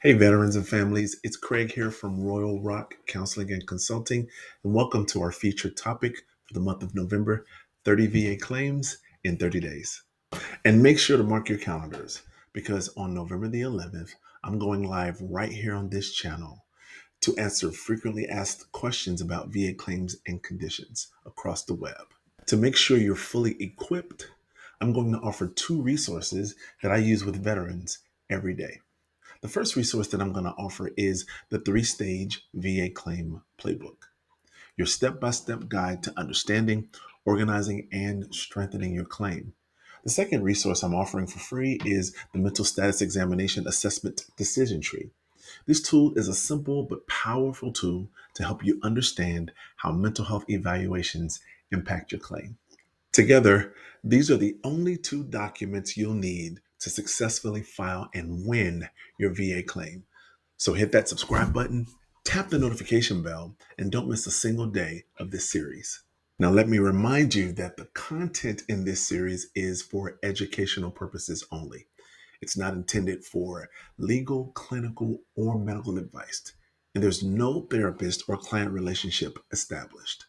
Hey, veterans and families, it's Craig here from Royal Rock Counseling and Consulting, and welcome to our featured topic for the month of November 30 VA claims in 30 days. And make sure to mark your calendars because on November the 11th, I'm going live right here on this channel to answer frequently asked questions about VA claims and conditions across the web. To make sure you're fully equipped, I'm going to offer two resources that I use with veterans every day. The first resource that I'm going to offer is the three-stage VA claim playbook, your step-by-step guide to understanding, organizing, and strengthening your claim. The second resource I'm offering for free is the Mental Status Examination Assessment Decision Tree. This tool is a simple but powerful tool to help you understand how mental health evaluations impact your claim. Together, these are the only two documents you'll need to successfully file and win your VA claim. So hit that subscribe button, tap the notification bell, and don't miss a single day of this series. Now, let me remind you that the content in this series is for educational purposes only. It's not intended for legal, clinical, or medical advice, and there's no therapist or client relationship established.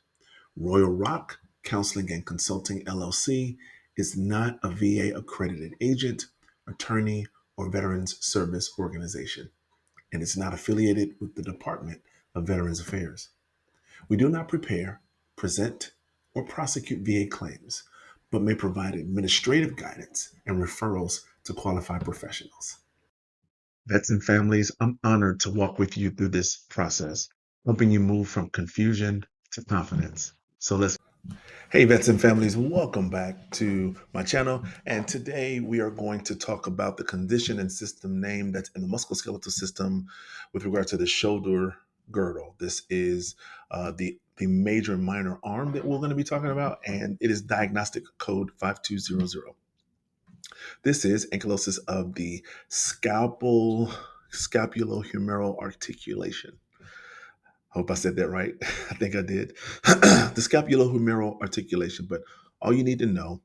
Royal Rock Counseling and Consulting LLC is not a VA accredited agent, attorney, or Veterans Service Organization, and it's not affiliated with the Department of Veterans Affairs. We do not prepare, present, or prosecute VA claims, but may provide administrative guidance and referrals to qualified professionals. Vets and families, I'm honored to walk with you through this process, helping you move from confusion to confidence. So let's Hey, vets and families, welcome back to my channel. And today we are going to talk about the condition and system name that's in the musculoskeletal system with regard to the shoulder girdle. This is the major and minor arm that we're going to be talking about, and it is Diagnostic Code 5200. This is ankylosis of the scapulohumeral articulation. Hope I said that right. I think I did. The scapulohumeral articulation. But all you need to know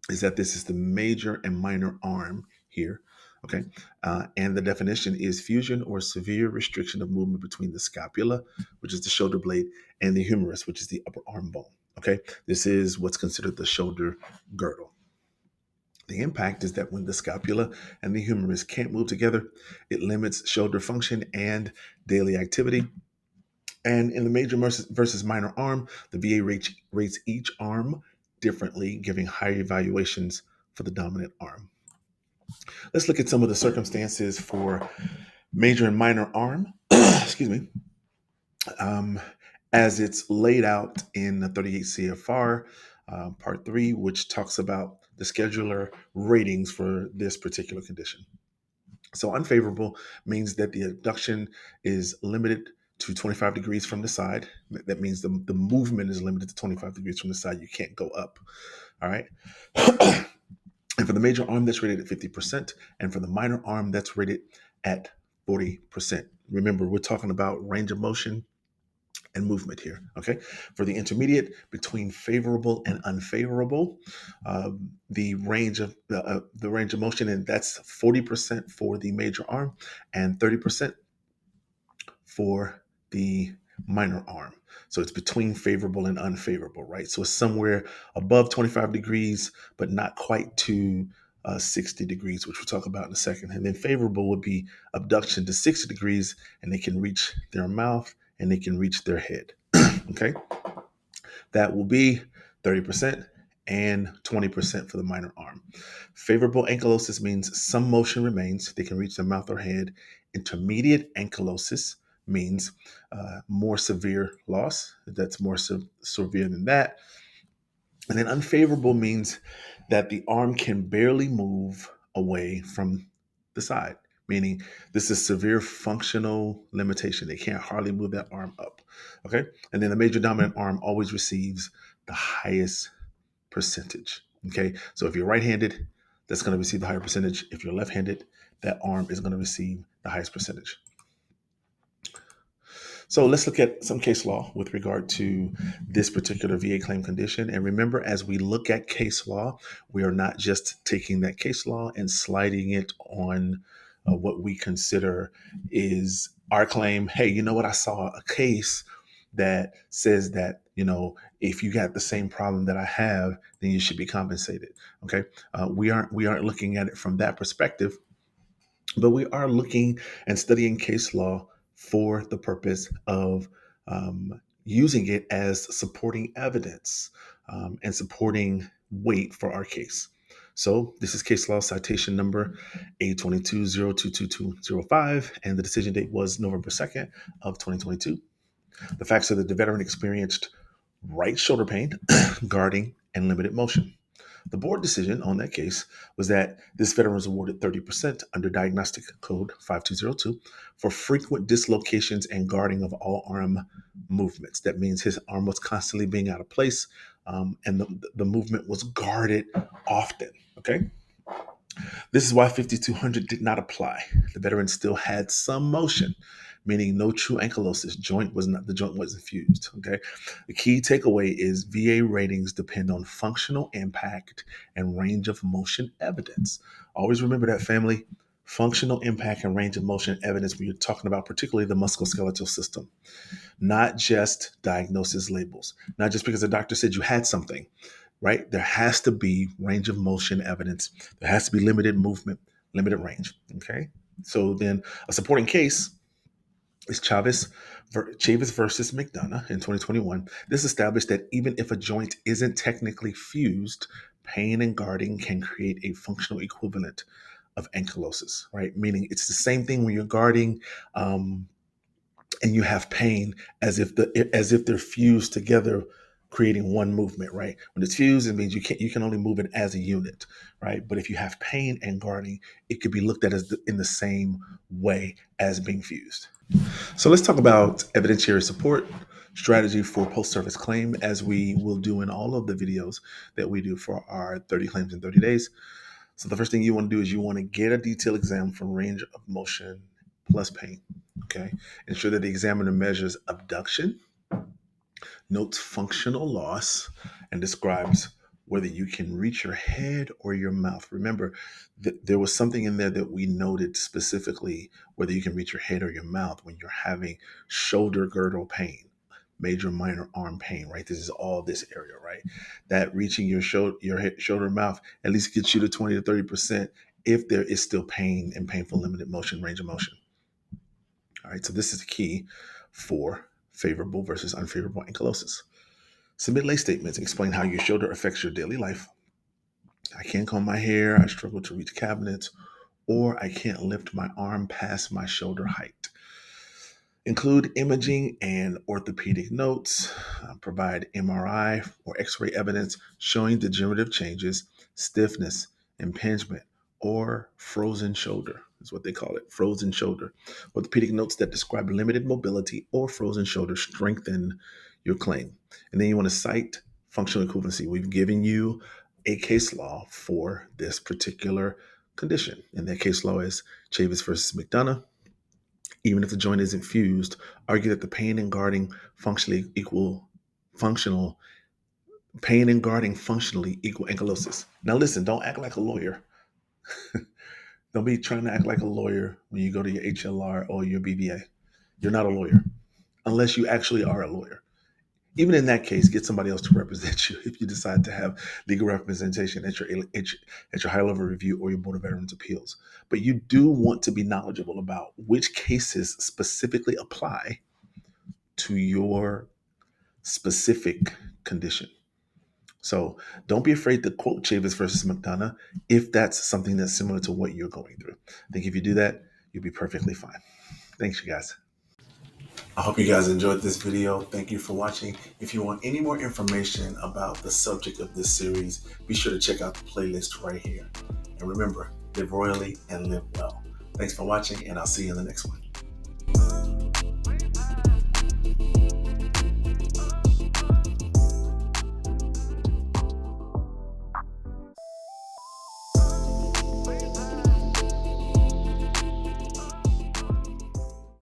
is that this is the major and minor arm here. Okay. And the definition is fusion or severe restriction of movement between the scapula, which is the shoulder blade, and the humerus, which is the upper arm bone. Okay. This is what's considered the shoulder girdle. The impact is that when the scapula and the humerus can't move together, it limits shoulder function and daily activity. And in the major versus minor arm, the VA rates each arm differently, giving higher evaluations for the dominant arm. Let's look at some of the circumstances for major and minor arm, excuse me, um, as it's laid out in the 38 CFR, Part 3, which talks about the scheduler ratings for this particular condition. So unfavorable means that the abduction is limited to 25 degrees from the side. That means the movement is limited to 25 degrees from the side. You can't go up. All right. And for the major arm, that's rated at 50%. And for the minor arm, that's rated at 40%. Remember, we're talking about range of motion and movement here. Okay. For the intermediate, between favorable and unfavorable, the range of motion, and that's 40% for the major arm and 30% for the minor arm. So it's between favorable and unfavorable, right? So it's somewhere above 25 degrees, but not quite to 60 degrees, which we'll talk about in a second. And then favorable would be abduction to 60 degrees, and they can reach their mouth and they can reach their head. Okay. That will be 30% and 20% for the minor arm. Favorable ankylosis means some motion remains. They can reach their mouth or head. Intermediate ankylosis means more severe loss. That's more severe than that. And then unfavorable means that the arm can barely move away from the side, meaning this is severe functional limitation. They can't hardly move that arm up. Okay. And then the major dominant arm always receives the highest percentage. Okay. So if you're right handed, that's going to receive the higher percentage. If you're left handed, that arm is going to receive the highest percentage. So let's look at some case law with regard to this particular VA claim condition. And remember, as we look at case law, we are not just taking that case law and sliding it on what we consider is our claim. Hey, you know what? I saw a case that says that, if you got the same problem that I have, then you should be compensated. Okay. We aren't looking at it from that perspective, but we are looking and studying case law for the purpose of using it as supporting evidence and supporting weight for our case. So this is case law citation number A22022205, and the decision date was November 2nd of 2022. The facts are that the veteran experienced right shoulder pain, guarding, and limited motion. The board decision on that case was that this veteran was awarded 30% under Diagnostic Code 5202 for frequent dislocations and guarding of all arm movements. That means his arm was constantly being out of place, and the movement was guarded often. Okay. This is why 5200 did not apply. The veteran still had some motion, meaning no true ankylosis. The joint wasn't fused. Okay. The key takeaway is VA ratings depend on functional impact and range of motion evidence. Always remember that, family. Functional impact and range of motion evidence when you're talking about particularly the musculoskeletal system, not just diagnosis labels, not just because the doctor said you had something, right? There has to be range of motion evidence. There has to be limited movement, limited range. Okay. So then a supporting case is Chavis versus McDonough in 2021. This established that even if a joint isn't technically fused, pain and guarding can create a functional equivalent of ankylosis, right? Meaning it's the same thing when you're guarding and you have pain as if they're fused together, creating one movement, right? When it's fused, it means you can only move it as a unit, right? But if you have pain and guarding, it could be looked at as in the same way as being fused. So let's talk about evidentiary support strategy for post-service claim, as we will do in all of the videos that we do for our 30 claims in 30 days. So the first thing you want to do is you want to get a detailed exam for range of motion plus pain. Okay. Ensure that the examiner measures abduction, notes functional loss, and describes whether you can reach your head or your mouth. Remember, there was something in there that we noted specifically, whether you can reach your head or your mouth when you're having shoulder girdle pain, major minor arm pain, right? This is all this area, right? That reaching your shoulder, mouth at least gets you to 20 to 30% if there is still pain and painful limited motion, range of motion. All right, so this is the key for favorable versus unfavorable ankylosis. Submit lay statements. Explain how your shoulder affects your daily life. I can't comb my hair. I struggle to reach cabinets, or I can't lift my arm past my shoulder height. Include imaging and orthopedic notes. Provide MRI or X-ray evidence showing degenerative changes, stiffness, impingement, or frozen shoulder is what they call it, frozen shoulder. Orthopedic notes that describe limited mobility or frozen shoulder strengthen your claim. And then you want to cite functional equivalency. We've given you a case law for this particular condition. And that case law is Chavis versus McDonough. Even if the joint isn't fused, argue that the pain and guarding functionally equal ankylosis. Now listen, don't act like a lawyer. Don't be trying to act like a lawyer when you go to your HLR or your BVA. You're not a lawyer unless you actually are a lawyer. Even in that case, get somebody else to represent you if you decide to have legal representation at your high-level review or your Board of Veterans Appeals. But you do want to be knowledgeable about which cases specifically apply to your specific condition. So don't be afraid to quote Chavis versus McDonough if that's something that's similar to what you're going through. I think if you do that, you'll be perfectly fine. Thanks, you guys. I hope you guys enjoyed this video. Thank you for watching. If you want any more information about the subject of this series, be sure to check out the playlist right here. And remember, live royally and live well. Thanks for watching, and I'll see you in the next one.